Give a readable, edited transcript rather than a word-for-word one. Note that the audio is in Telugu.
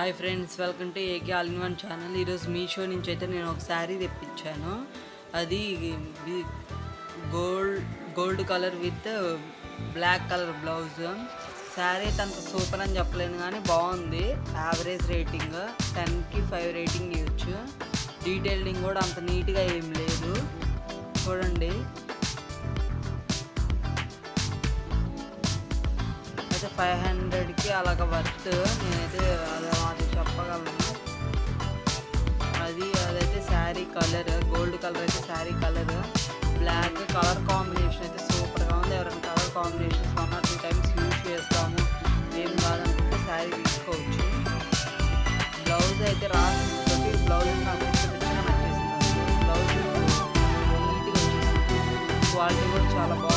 Hi friends, welcome to AK all in one channel. ఈరోజు మీషో నుంచి అయితే నేను ఒక శారీ తెప్పించాను. అది gold colour with black colour blouse. Sari అయితే అంత సూపర్ అని చెప్పలేను కానీ బాగుంది. యావరేజ్ రేటింగ్ 10కి 5 రేటింగ్ ఇవ్వచ్చు. డీటెయిలింగ్ కూడా అంత నీట్గా ఏం లేదు. చూడండి, అయితే 500కి అలాగ వర్త్. నేనైతే అది చెప్పగలను. అదైతే శారీ కలర్ గోల్డ్ కలర్, అయితే sari colour black colour combination అయితే సూపర్గా ఉంది. ఎవరైనా colour combinations 1 or 2 times use చేస్తాము, ఏం కాదనుకుంటే శారీ తీసుకోవచ్చు. బ్లౌజ్ అయితే రాసి బ్లౌజ్ నాకు నచ్చేసింది. బ్లౌజ్ నీట్గా వచ్చేసింది, క్వాలిటీ కూడా చాలా బాగుంది.